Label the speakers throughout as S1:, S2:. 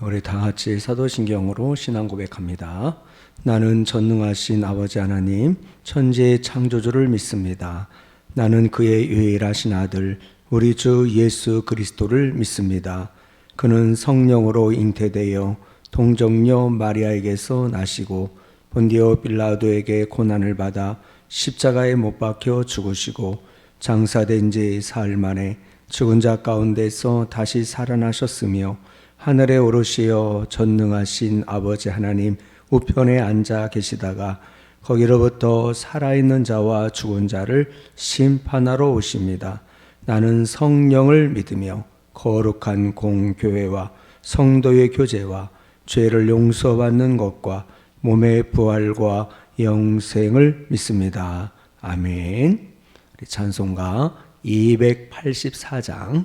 S1: 우리 다 같이 사도신경으로 신앙 고백합니다. 나는 전능하신 아버지 하나님, 천지의 창조주를 믿습니다. 나는 그의 유일하신 아들, 우리 주 예수 그리스도를 믿습니다. 그는 성령으로 잉태되어 동정녀 마리아에게서 나시고 본디오 빌라도에게 고난을 받아 십자가에 못 박혀 죽으시고 장사된 지 사흘 만에 죽은 자 가운데서 다시 살아나셨으며 하늘에 오르시어 전능하신 아버지 하나님 우편에 앉아 계시다가 거기로부터 살아있는 자와 죽은 자를 심판하러 오십니다. 나는 성령을 믿으며 거룩한 공교회와 성도의 교제와 죄를 용서받는 것과 몸의 부활과 영생을 믿습니다. 아멘. 우리 찬송가 284장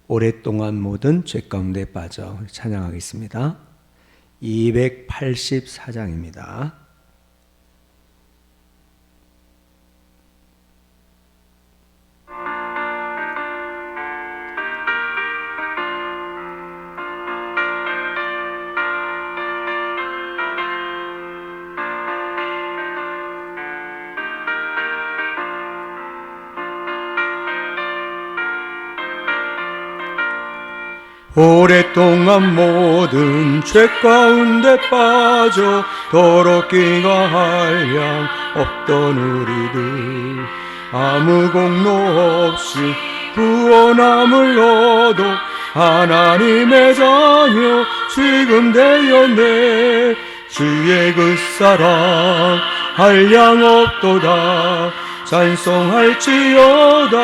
S1: 오랫동안 모든 죄 가운데 빠져 찬양하겠습니다. 284장입니다. 오랫동안 모든 죄 가운데 빠져 더럽기가 한량 없던 우리들 아무 공로 없이 구원함을 얻어 하나님의 자녀 지금 되었네. 주의 그 사랑 한량 없도다. 찬송할지어다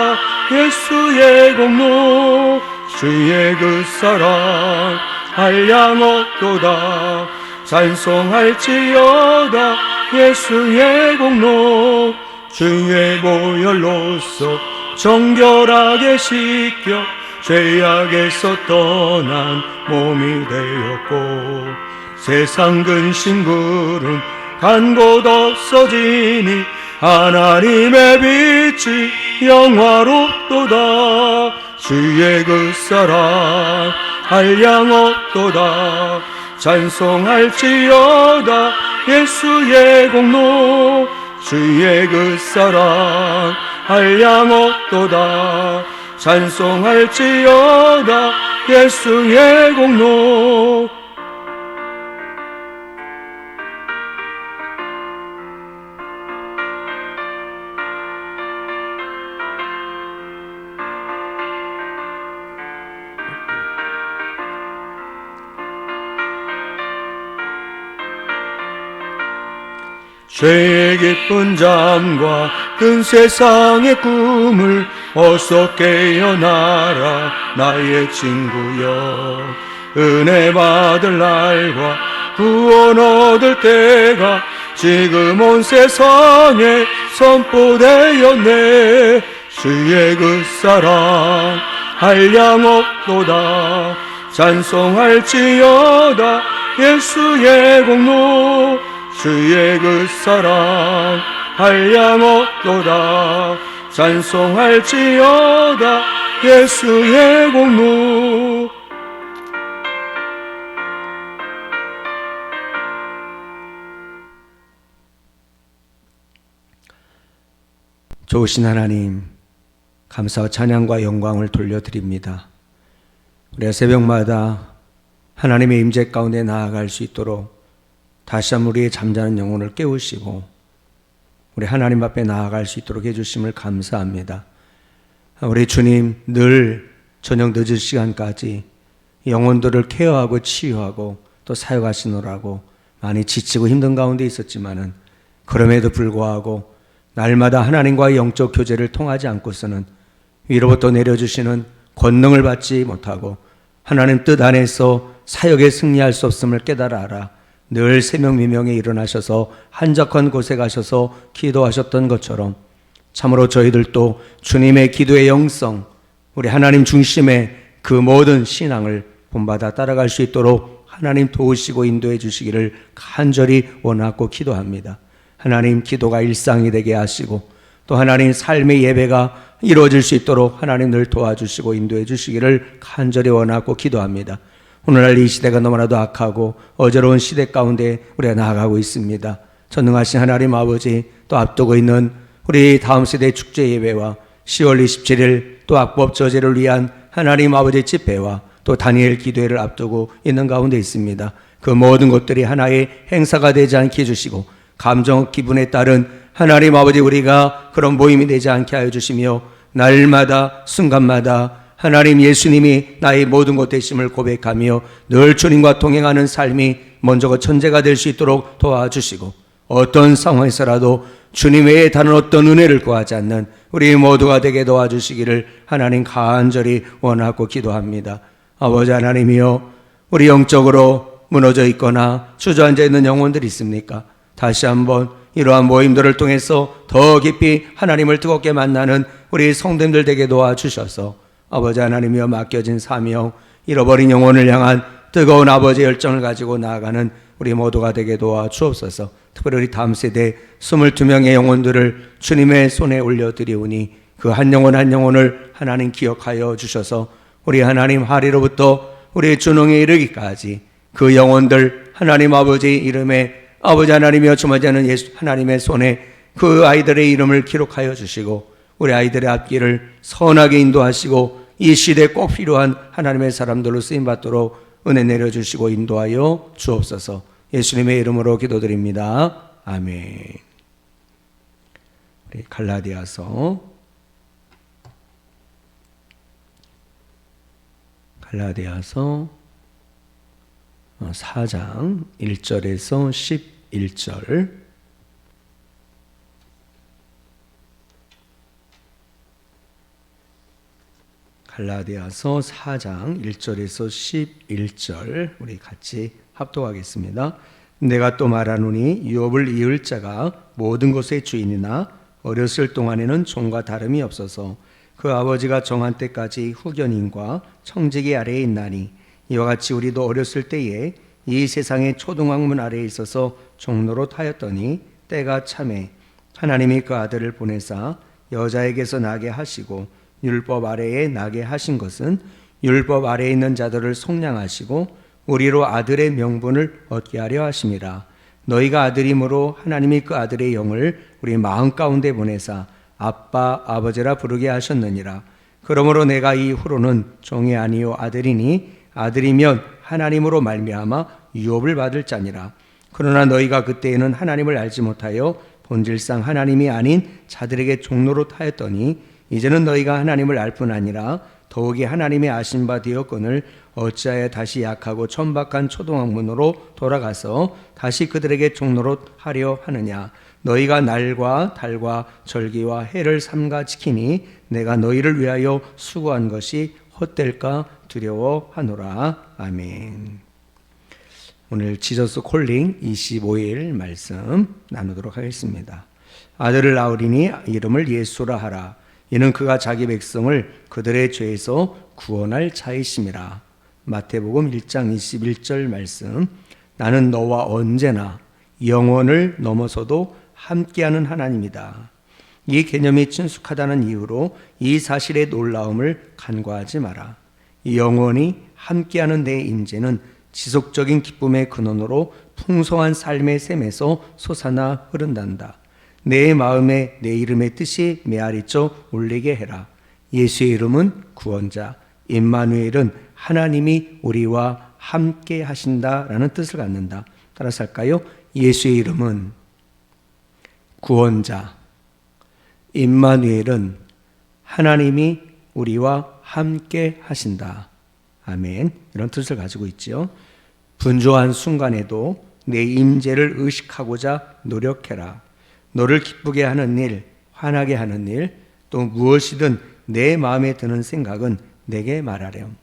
S1: 예수의 공로. 주의 그 사랑 한량 없도다. 찬송할지어다 예수의 공로. 주의 보혈로서 정결하게 씻겨 죄악에서 떠난 몸이 되었고 세상 근심 구름 간 곳 없어지니 하나님의 빛이 영화롭도다. 주의 그 사랑 한량 없도다. 찬송할지어다 예수의 공로. 주의 그 사랑 한량 없도다. 찬송할지어다 예수의 공로. 죄의 깊은 잠과 큰 세상의 꿈을 어서 깨어나라 나의 친구여. 은혜 받을 날과 구원 얻을 때가 지금 온 세상에 선포되었네. 주의 그 사랑 한량 없도다. 찬송할지어다 예수의 공로. 주의 그 사랑 한량 없도다. 찬송할지어다 예수의 공로. 좋으신 하나님, 감사와 찬양과 영광을 돌려드립니다. 우리가 새벽마다 하나님의 임재 가운데 나아갈 수 있도록 다시 한번 우리의 잠자는 영혼을 깨우시고 우리 하나님 앞에 나아갈 수 있도록 해주심을 감사합니다. 우리 주님 늘 저녁 늦은 시간까지 영혼들을 케어하고 치유하고 또 사역하시느라고 많이 지치고 힘든 가운데 있었지만은 그럼에도 불구하고 날마다 하나님과의 영적 교제를 통하지 않고서는 위로부터 내려주시는 권능을 받지 못하고 하나님 뜻 안에서 사역에 승리할 수 없음을 깨달아라. 늘 새명미명에 일어나셔서 한적한 곳에 가셔서 기도하셨던 것처럼 참으로 저희들도 주님의 기도의 영성, 우리 하나님 중심의 그 모든 신앙을 본받아 따라갈 수 있도록 하나님 도우시고 인도해 주시기를 간절히 원하고 기도합니다. 하나님 기도가 일상이 되게 하시고 또 하나님 삶의 예배가 이루어질 수 있도록 하나님 늘 도와주시고 인도해 주시기를 간절히 원하고 기도합니다. 오늘날 이 시대가 너무나도 악하고 어지러운 시대 가운데 우리가 나아가고 있습니다. 전능하신 하나님 아버지, 또 앞두고 있는 우리 다음 세대 축제 예배와 10월 27일 또 악법 저지를 위한 하나님 아버지 집회와 또 다니엘 기도회를 앞두고 있는 가운데 있습니다. 그 모든 것들이 하나의 행사가 되지 않게 해주시고 감정 기분에 따른 하나님 아버지 우리가 그런 모임이 되지 않게 하여 주시며 날마다 순간마다 하나님 예수님이 나의 모든 것 되심을 고백하며 늘 주님과 동행하는 삶이 먼저 그 천재가 될 수 있도록 도와주시고 어떤 상황에서라도 주님 외에 다른 어떤 은혜를 구하지 않는 우리 모두가 되게 도와주시기를 하나님 간절히 원하고 기도합니다. 아버지 하나님이여, 우리 영적으로 무너져 있거나 주저앉아 있는 영혼들이 있습니까? 다시 한번 이러한 모임들을 통해서 더 깊이 하나님을 뜨겁게 만나는 우리 성도님들 되게 도와주셔서 아버지 하나님이여, 맡겨진 사명, 잃어버린 영혼을 향한 뜨거운 아버지의 열정을 가지고 나아가는 우리 모두가 되게 도와주옵소서. 특별히 우리 다음 세대 22명의 영혼들을 주님의 손에 올려드리오니 그 한 영혼 한 영혼을 하나님 기억하여 주셔서 우리 하나님 하리로부터 우리 준홍에 이르기까지 그 영혼들 하나님 아버지 이름에 아버지 하나님이여 주마지 않은 예수 하나님의 손에 그 아이들의 이름을 기록하여 주시고 우리 아이들의 앞길을 선하게 인도하시고 이 시대에 꼭 필요한 하나님의 사람들로 쓰임받도록 은혜 내려주시고 인도하여 주옵소서. 예수님의 이름으로 기도드립니다. 아멘. 우리 갈라디아서 4장 1절에서 11절. 갈라디아서 4장 1절에서 11절 우리 같이 합독하겠습니다. 내가 또 말하노니 유업을 이을 자가 모든 것의 주인이나 어렸을 동안에는 종과 다름이 없어서 그 아버지가 정한 때까지 후견인과 청지기 아래에 있나니 이와 같이 우리도 어렸을 때에 이 세상의 초등학문 아래에 있어서 종노릇 하였더니 때가 차매 하나님이 그 아들을 보내사 여자에게서 나게 하시고 율법 아래에 나게 하신 것은 율법 아래에 있는 자들을 속량하시고 우리로 아들의 명분을 얻게 하려 하심이라. 너희가 아들이므로 하나님이 그 아들의 영을 우리 마음 가운데 보내사 아빠 아버지라 부르게 하셨느니라. 그러므로 내가 이후로는 종이 아니요 아들이니 아들이면 하나님으로 말미암아 유업을 받을 자니라. 그러나 너희가 그때에는 하나님을 알지 못하여 본질상 하나님이 아닌 자들에게 종노릇 하였더니 이제는 너희가 하나님을 알 뿐 아니라 더욱이 하나님의 아신 바 되었거늘 어찌하여 다시 약하고 천박한 초등학문으로 돌아가서 다시 그들에게 종노릇 하려 하느냐. 너희가 날과 달과 절기와 해를 삼가 지키니 내가 너희를 위하여 수고한 것이 헛될까 두려워하노라. 아멘. 오늘 지저스 콜링 25일 말씀 나누도록 하겠습니다. 아들을 낳으리니 이름을 예수라 하라. 이는 그가 자기 백성을 그들의 죄에서 구원할 자이심이라. 마태복음 1장 21절 말씀. 나는 너와 언제나 영원을 넘어서도 함께하는 하나님이다. 이 개념이 친숙하다는 이유로 이 사실의 놀라움을 간과하지 마라. 영원히 함께하는 내 임재는 지속적인 기쁨의 근원으로 풍성한 삶의 샘에서 솟아나 흐른단다. 내 마음에 내 이름의 뜻이 메아리쳐 울리게 해라. 예수의 이름은 구원자, 임마누엘은 하나님이 우리와 함께 하신다라는 뜻을 갖는다. 따라서 할까요? 예수의 이름은 구원자, 임마누엘은 하나님이 우리와 함께 하신다. 아멘. 이런 뜻을 가지고 있죠. 분주한 순간에도 내 임재를 의식하고자 노력해라. 너를 기쁘게 하는 일, 화나게 하는 일, 또 무엇이든 내 마음에 드는 생각은 내게 말하렴.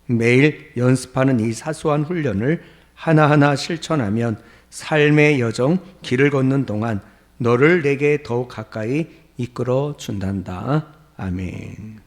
S1: 매일 연습하는 이 사소한 훈련을 하나하나 실천하면 삶의 여정, 길을 걷는 동안 너를 내게 더욱 가까이 이끌어 준단다. 아멘.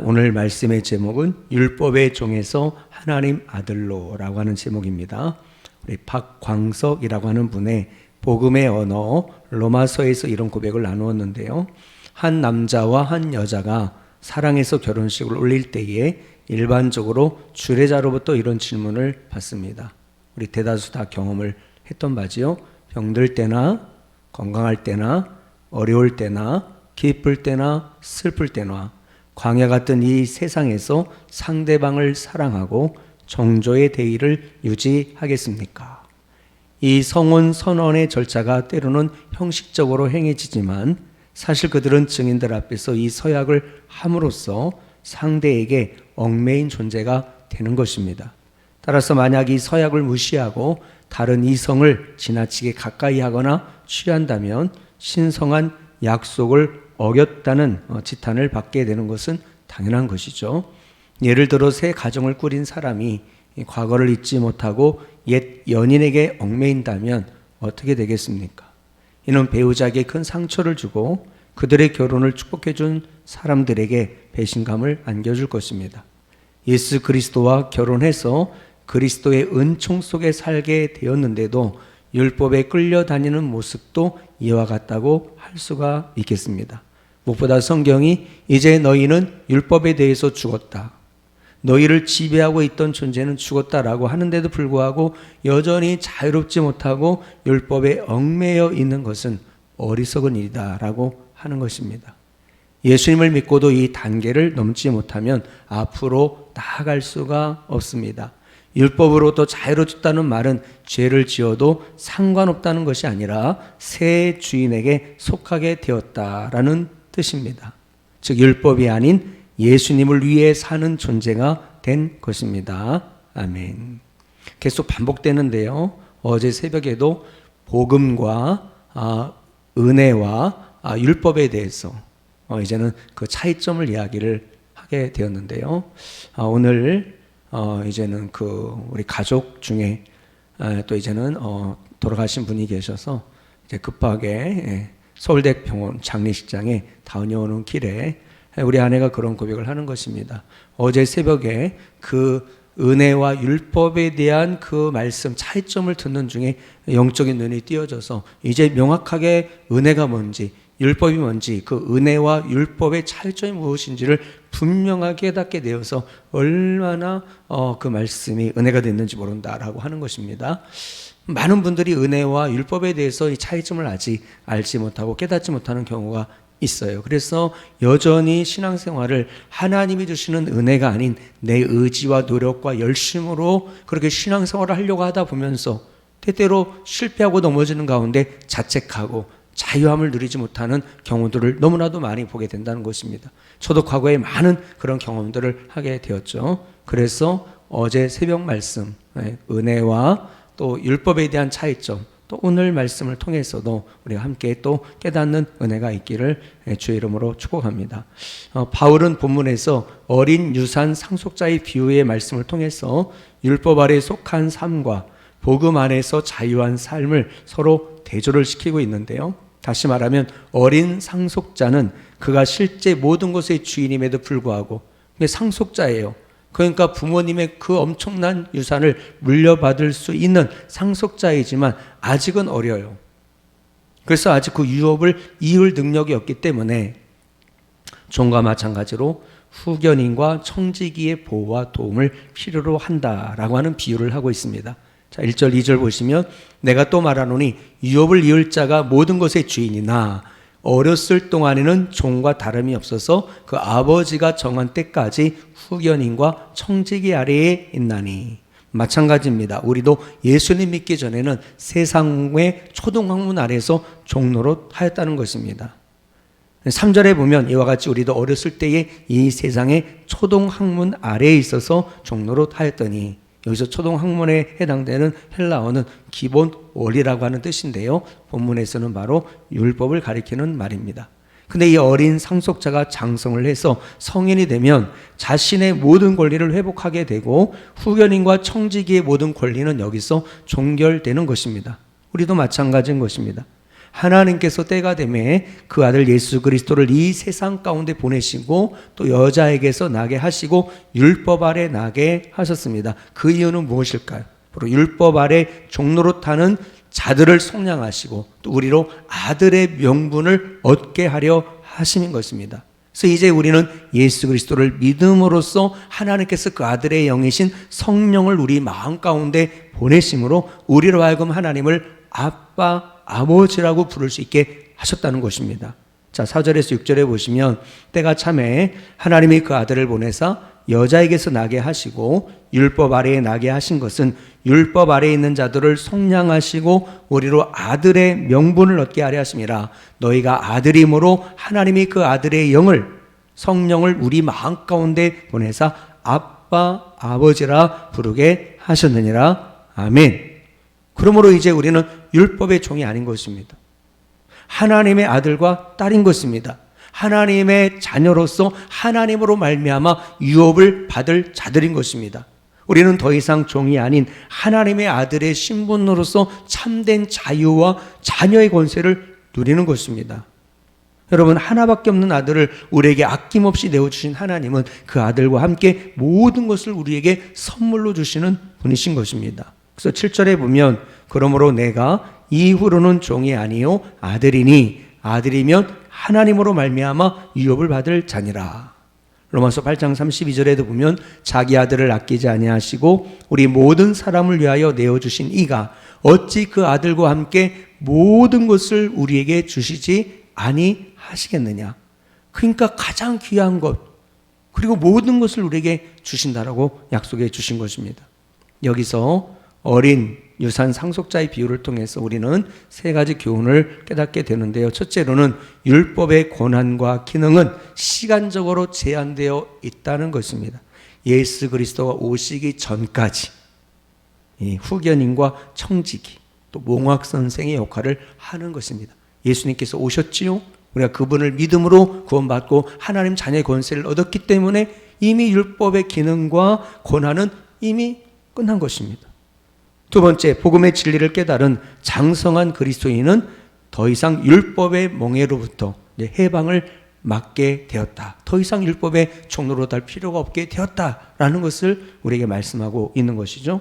S1: 오늘 말씀의 제목은 율법의 종에서 하나님 아들로라고 하는 제목입니다. 우리 박광석이라고 하는 분의 복음의 언어 로마서에서 이런 고백을 나누었는데요. 한 남자와 한 여자가 사랑해서 결혼식을 올릴 때에 일반적으로 주례자로부터 이런 질문을 받습니다. 우리 대다수 다 경험을 했던 바지요. 병들 때나 건강할 때나 어려울 때나 기쁠 때나 슬플 때나 광야 같은 이 세상에서 상대방을 사랑하고 정조의 대의를 유지하겠습니까? 이 성혼 선언의 절차가 때로는 형식적으로 행해지지만 사실 그들은 증인들 앞에서 이 서약을 함으로써 상대에게 얽매인 존재가 되는 것입니다. 따라서 만약 이 서약을 무시하고 다른 이성을 지나치게 가까이 하거나 취한다면 신성한 약속을 어겼다는 지탄을 받게 되는 것은 당연한 것이죠. 예를 들어 새 가정을 꾸린 사람이 과거를 잊지 못하고 옛 연인에게 얽매인다면 어떻게 되겠습니까? 이는 배우자에게 큰 상처를 주고 그들의 결혼을 축복해 준 사람들에게 배신감을 안겨줄 것입니다. 예수 그리스도와 결혼해서 그리스도의 은총 속에 살게 되었는데도 율법에 끌려다니는 모습도 이와 같다고 할 수가 있겠습니다. 무엇보다 성경이 이제 너희는 율법에 대해서 죽었다, 너희를 지배하고 있던 존재는 죽었다라고 하는데도 불구하고 여전히 자유롭지 못하고 율법에 얽매여 있는 것은 어리석은 일이다라고 하는 것입니다. 예수님을 믿고도 이 단계를 넘지 못하면 앞으로 나아갈 수가 없습니다. 율법으로부터 자유로워졌다는 말은 죄를 지어도 상관없다는 것이 아니라 새 주인에게 속하게 되었다라는 뜻입니다. 즉 율법이 아닌 예수님을 위해 사는 존재가 된 것입니다. 아멘. 계속 반복되는데요. 어제 새벽에도 복음과 은혜와 율법에 대해서 이제는 그 차이점을 이야기를 하게 되었는데요. 오늘 이제는 우리 가족 중에 또 이제는 돌아가신 분이 계셔서 이제 급하게 서울대병원 장례식장에 다녀오는 길에 우리 아내가 그런 고백을 하는 것입니다. 어제 새벽에 그 은혜와 율법에 대한 그 말씀 차이점을 듣는 중에 영적인 눈이 띄어져서 이제 명확하게 은혜가 뭔지 율법이 뭔지 그 은혜와 율법의 차이점이 무엇인지를 분명하게 깨닫게 되어서 얼마나 그 말씀이 은혜가 됐는지 모른다라고 하는 것입니다. 많은 분들이 은혜와 율법에 대해서 이 차이점을 아직 알지 못하고 깨닫지 못하는 경우가 있어요. 그래서 여전히 신앙생활을 하나님이 주시는 은혜가 아닌 내 의지와 노력과 열심으로 그렇게 신앙생활을 하려고 하다 보면서 때때로 실패하고 넘어지는 가운데 자책하고 자유함을 누리지 못하는 경우들을 너무나도 많이 보게 된다는 것입니다. 저도 과거에 많은 그런 경험들을 하게 되었죠. 그래서 어제 새벽 말씀, 은혜와 또 율법에 대한 차이점, 또 오늘 말씀을 통해서도 우리가 함께 또 깨닫는 은혜가 있기를 주의 이름으로 축복합니다. 바울은 본문에서 어린 유산 상속자의 비유의 말씀을 통해서 율법 아래 속한 삶과 복음 안에서 자유한 삶을 서로 대조를 시키고 있는데요. 다시 말하면 어린 상속자는 그가 실제 모든 것의 주인임에도 불구하고 상속자예요. 그러니까 부모님의 그 엄청난 유산을 물려받을 수 있는 상속자이지만 아직은 어려요. 그래서 아직 그 유업을 이을 능력이 없기 때문에 종과 마찬가지로 후견인과 청지기의 보호와 도움을 필요로 한다라고 하는 비유를 하고 있습니다. 자, 1절 2절 보시면 내가 또 말하노니 유업을 이을 자가 모든 것의 주인이나 어렸을 동안에는 종과 다름이 없어서 그 아버지가 정한 때까지 후견인과 청지기 아래에 있나니. 마찬가지입니다. 우리도 예수님 믿기 전에는 세상의 초등학문 아래에서 종노릇 하였다는 것입니다. 3절에 보면 이와 같이 우리도 어렸을 때에 이 세상의 초등학문 아래에 있어서 종노릇 하였더니, 여기서 초등학문에 해당되는 헬라어는 기본 원리라고 하는 뜻인데요. 본문에서는 바로 율법을 가리키는 말입니다. 근데 이 어린 상속자가 장성을 해서 성인이 되면 자신의 모든 권리를 회복하게 되고 후견인과 청지기의 모든 권리는 여기서 종결되는 것입니다. 우리도 마찬가지인 것입니다. 하나님께서 때가 되매 그 아들 예수 그리스도를 이 세상 가운데 보내시고 또 여자에게서 나게 하시고 율법 아래 나게 하셨습니다. 그 이유는 무엇일까요? 바로 율법 아래 종노릇하는 자들을 속량하시고 또 우리로 아들의 명분을 얻게 하려 하시는 것입니다. 그래서 이제 우리는 예수 그리스도를 믿음으로써 하나님께서 그 아들의 영이신 성령을 우리 마음 가운데 보내심으로 우리로 하여금 하나님을 아빠, 아버지라고 부를 수 있게 하셨다는 것입니다. 자, 4절에서 6절에 보시면 때가 참에 하나님이 그 아들을 보내사 여자에게서 나게 하시고 율법 아래에 나게 하신 것은 율법 아래에 있는 자들을 속량하시고 우리로 아들의 명분을 얻게 하려 하심이라. 너희가 아들이므로 하나님이 그 아들의 영을 성령을 우리 마음 가운데 보내사 아빠 아버지라 부르게 하셨느니라. 아멘. 그러므로 이제 우리는 율법의 종이 아닌 것입니다. 하나님의 아들과 딸인 것입니다. 하나님의 자녀로서 하나님으로 말미암아 유업을 받을 자들인 것입니다. 우리는 더 이상 종이 아닌 하나님의 아들의 신분으로서 참된 자유와 자녀의 권세를 누리는 것입니다. 여러분, 하나밖에 없는 아들을 우리에게 아낌없이 내어주신 하나님은 그 아들과 함께 모든 것을 우리에게 선물로 주시는 분이신 것입니다. 그래서 7절에 보면 그러므로 내가 이후로는 종이 아니요 아들이니 아들이면 하나님으로 말미암아 유업을 받을 자니라. 로마서 8장 32절에도 보면 자기 아들을 아끼지 아니하시고 우리 모든 사람을 위하여 내어주신 이가 어찌 그 아들과 함께 모든 것을 우리에게 주시지 아니하시겠느냐. 그러니까 가장 귀한 것 그리고 모든 것을 우리에게 주신다라고 약속해 주신 것입니다. 여기서 어린 유산 상속자의 비유를 통해서 우리는 세 가지 교훈을 깨닫게 되는데요. 첫째로는 율법의 권한과 기능은 시간적으로 제한되어 있다는 것입니다. 예수 그리스도가 오시기 전까지 이 후견인과 청지기 또 몽학 선생의 역할을 하는 것입니다. 예수님께서 오셨지요. 우리가 그분을 믿음으로 구원받고 하나님 자녀의 권세를 얻었기 때문에 이미 율법의 기능과 권한은 이미 끝난 것입니다. 두 번째, 복음의 진리를 깨달은 장성한 그리스도인은 더 이상 율법의 멍에로부터 해방을 맞게 되었다. 더 이상 율법의 종로로 달 필요가 없게 되었다라는 것을 우리에게 말씀하고 있는 것이죠.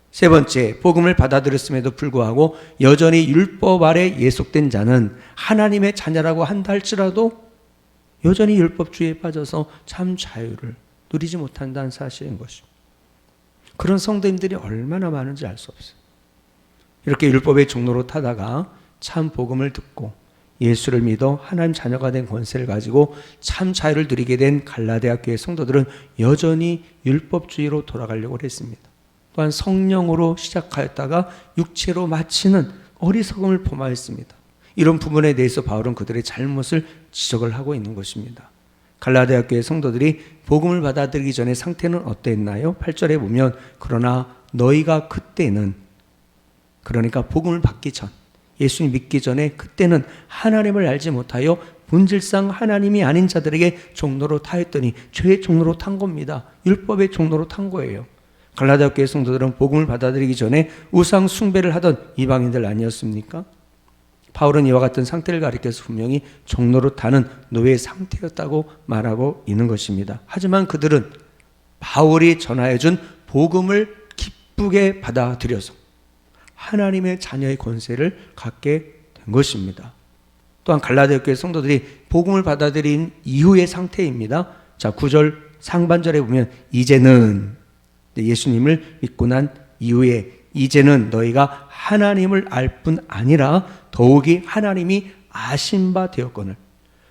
S1: 세 번째, 복음을 받아들였음에도 불구하고 여전히 율법 아래 예속된 자는 하나님의 자녀라고 한다 할지라도 여전히 율법주의에 빠져서 참 자유를 누리지 못한다는 사실인 것이죠. 그런 성도님들이 얼마나 많은지 알 수 없어요. 이렇게 율법의 종로로 타다가 참 복음을 듣고 예수를 믿어 하나님 자녀가 된 권세를 가지고 참 자유를 누리게 된 갈라디아 교회 성도들은 여전히 율법주의로 돌아가려고 했습니다. 또한 성령으로 시작하였다가 육체로 마치는 어리석음을 범하였습니다. 이런 부분에 대해서 바울은 그들의 잘못을 지적을 하고 있는 것입니다. 갈라디아 교회 성도들이 복음을 받아들이기 전에 상태는 어땠나요? 8절에 보면 그러나 너희가 그때는, 그러니까 복음을 받기 전, 예수님 믿기 전에 그때는 하나님을 알지 못하여 본질상 하나님이 아닌 자들에게 종로로 타였더니 죄의 종로로 탄 겁니다. 율법의 종로로 탄 거예요. 갈라디아 교회 성도들은 복음을 받아들이기 전에 우상 숭배를 하던 이방인들 아니었습니까? 바울은 이와 같은 상태를 가리켜서 분명히 종로로 타는 노예 상태였다고 말하고 있는 것입니다. 하지만 그들은 바울이 전하여준 복음을 기쁘게 받아들여서 하나님의 자녀의 권세를 갖게 된 것입니다. 또한 갈라디아 교회 성도들이 복음을 받아들인 이후의 상태입니다. 자, 9절 상반절에 보면 이제는 예수님을 믿고 난 이후에 이제는 너희가 하나님을 알 뿐 아니라 더욱이 하나님이 아신 바 되었거늘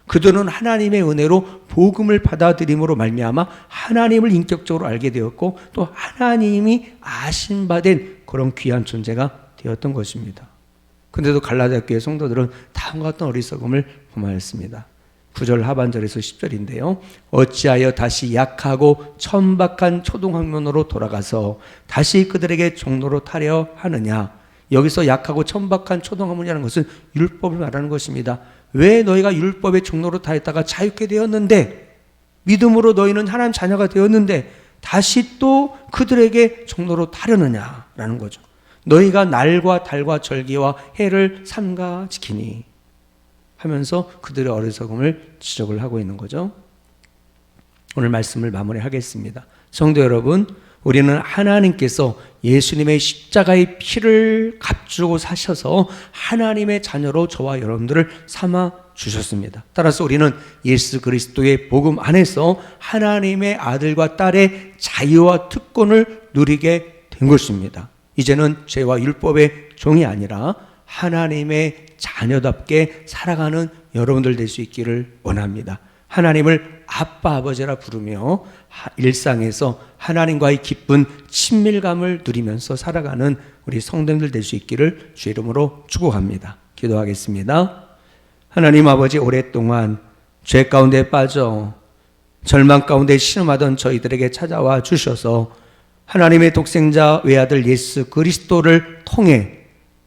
S1: 그들은 하나님의 은혜로 복음을 받아들임으로 말미암아 하나님을 인격적으로 알게 되었고 또 하나님이 아신 바 된 그런 귀한 존재가 되었던 것입니다. 그런데도 갈라디아 교회 성도들은 다음과 같은 어리석음을 범하였습니다. 9절 하반절에서 10절인데요. 어찌하여 다시 약하고 천박한 초등학문으로 돌아가서 다시 그들에게 종로로 타려 하느냐. 여기서 약하고 천박한 초등학문이라는 것은 율법을 말하는 것입니다. 왜 너희가 율법의 종로로 타였다가 자유케 되었는데 믿음으로 너희는 하나님 자녀가 되었는데 다시 또 그들에게 종로로 타려느냐라는 거죠. 너희가 날과 달과 절기와 해를 삼가 지키니 하면서 그들의 어리석음을 지적을 하고 있는 거죠. 오늘 말씀을 마무리하겠습니다. 성도 여러분, 우리는 하나님께서 예수님의 십자가의 피를 값주고 사셔서 하나님의 자녀로 저와 여러분들을 삼아 주셨습니다. 따라서 우리는 예수 그리스도의 복음 안에서 하나님의 아들과 딸의 자유와 특권을 누리게 된 것입니다. 이제는 죄와 율법의 종이 아니라 하나님의 자녀답게 살아가는 여러분들 될 수 있기를 원합니다. 하나님을 아빠 아버지라 부르며 일상에서 하나님과의 기쁜 친밀감을 누리면서 살아가는 우리 성도님들 될 수 있기를 주 이름으로 축복합니다. 기도하겠습니다. 하나님 아버지, 오랫동안 죄 가운데 빠져 절망 가운데 신음하던 저희들에게 찾아와 주셔서 하나님의 독생자 외아들 예수 그리스도를 통해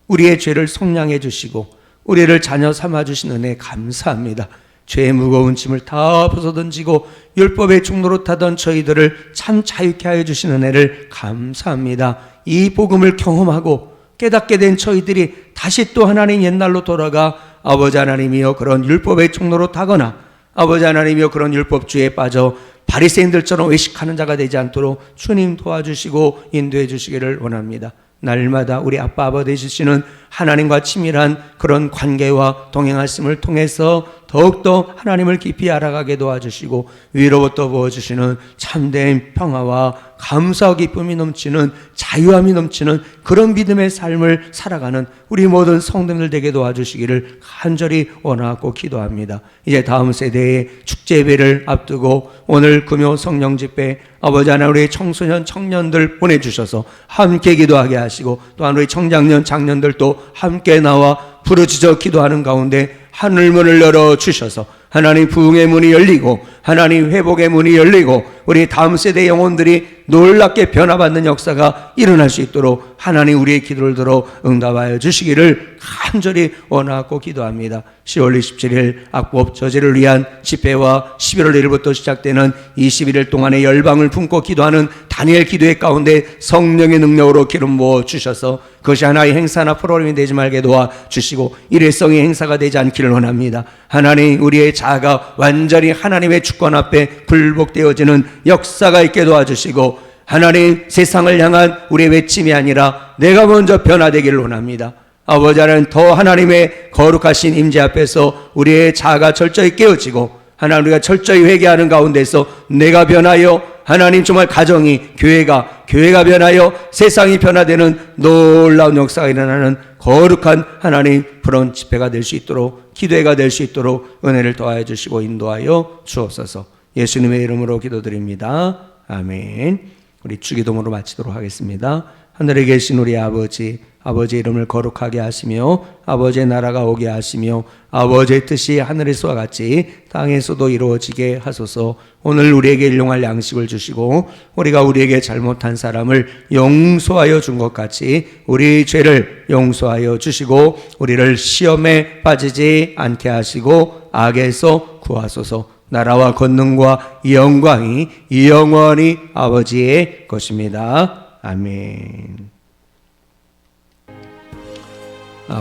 S1: 우리의 죄를 속량해 주시고 우리를 자녀 삼아 주신 은혜 감사합니다. 죄의 무거운 짐을 다 벗어던지고 율법의 종로로 타던 저희들을 참 자유케 하여 주신 은혜를 감사합니다. 이 복음을 경험하고 깨닫게 된 저희들이 다시 또 하나님 옛날로 돌아가 아버지 하나님이여 그런 율법의 종로로 타거나 아버지 하나님이여 그런 율법주의에 빠져 바리새인들처럼 외식하는 자가 되지 않도록 주님 도와주시고 인도해 주시기를 원합니다. 날마다 우리 아빠 아버지 되시는 하나님과 친밀한 그런 관계와 동행하심을 통해서 더욱더 하나님을 깊이 알아가게 도와주시고 위로부터 부어주시는 참된 평화와 감사와 기쁨이 넘치는 자유함이 넘치는 그런 믿음의 삶을 살아가는 우리 모든 성도들 되게 도와주시기를 간절히 원하고 기도합니다. 이제 다음 세대의 축제 예배를 앞두고 오늘 금요 성령 집회 아버지 하나님 우리 청소년 청년들 보내주셔서 함께 기도하게 하시고 또한 우리 청장년 장년들도 함께 나와 부르짖어 기도하는 가운데 하늘문을 열어주셔서 하나님 부흥의 문이 열리고 하나님 회복의 문이 열리고 우리 다음 세대 영혼들이 놀랍게 변화받는 역사가 일어날 수 있도록 하나님 우리의 기도를 들어 응답하여 주시기를 간절히 원하고 기도합니다. 10월 27일 악법 저지를 위한 집회와 11월 1일부터 시작되는 21일 동안의 열방을 품고 기도하는 다니엘 기도의 가운데 성령의 능력으로 기름 부어 주셔서 그것이 하나의 행사나 프로그램이 되지 말게 도와주시고 일회성의 행사가 되지 않기를 원합니다. 하나님 우리의 자아가 완전히 하나님의 주권 앞에 굴복되어지는 역사가 있게 도와주시고 하나님 세상을 향한 우리의 외침이 아니라 내가 먼저 변화되기를 원합니다. 아버지 하나님 더 하나님의 거룩하신 임재 앞에서 우리의 자아가 철저히 깨어지고 하나님 우리가 철저히 회개하는 가운데서 내가 변하여 하나님 정말 가정이 교회가 변하여 세상이 변화되는 놀라운 역사가 일어나는 거룩한 하나님 그런 집회가 될 수 있도록 기도회가 될 수 있도록 은혜를 더하여 주시고 인도하여 주옵소서. 예수님의 이름으로 기도드립니다. 아멘. 우리 주기도문으로 마치도록 하겠습니다. 하늘에 계신 우리 아버지, 아버지의 이름을 거룩하게 하시며 아버지의 나라가 오게 하시며 아버지의 뜻이 하늘에서와 같이 땅에서도 이루어지게 하소서. 오늘 우리에게 일용할 양식을 주시고 우리가 우리에게 잘못한 사람을 용서하여 준 것 같이 우리 죄를 용서하여 주시고 우리를 시험에 빠지지 않게 하시고 악에서 구하소서. 나라와 권능과 영광이 영원히 아버지의 것입니다. 아멘.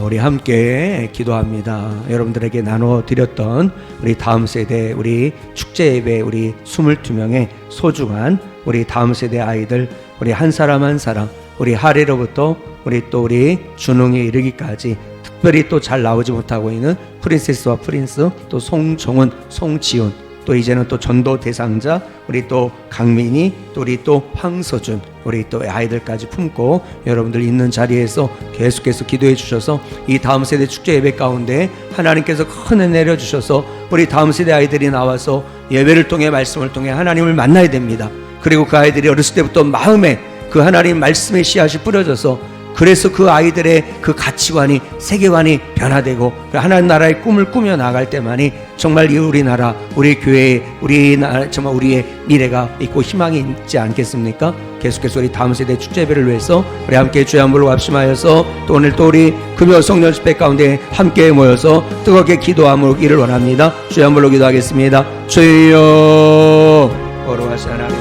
S1: 우리 함께 기도합니다. 여러분들에게 나눠드렸던 우리 다음 세대 우리 축제 예배 우리 22명의 소중한 우리 다음 세대 아이들 우리 한 사람 한 사람 우리 하리로부터 우리 준웅에 이르기까지 특별히 또 잘 나오지 못하고 있는 프린세스와 프린스 또 송정은 송지훈 또 이제는 또 전도 대상자 우리 또 강민이 또 우리 또 황서준 우리 또 아이들까지 품고 여러분들 있는 자리에서 계속해서 기도해 주셔서 이 다음 세대 축제 예배 가운데 하나님께서 큰 은혜 내려주셔서 우리 다음 세대 아이들이 나와서 예배를 통해 말씀을 통해 하나님을 만나야 됩니다. 그리고 그 아이들이 어렸을 때부터 마음에 그 하나님 말씀의 씨앗이 뿌려져서 그래서 그 아이들의 그 가치관이 세계관이 변화되고 하나님 나라의 꿈을 꾸며 나갈 때만이 정말 이 우리나라 우리 교회에 정말 우리의 미래가 있고 희망이 있지 않겠습니까? 계속해서 우리 다음 세대 축제 예배를 위해서 우리 함께 주의 한물로 합심하여서 또 오늘 또 우리 금요 성령 집회 가운데 함께 모여서 뜨겁게 기도하기를 원합니다. 주의 한물로 기도하겠습니다. 주여 거룩하신 하나님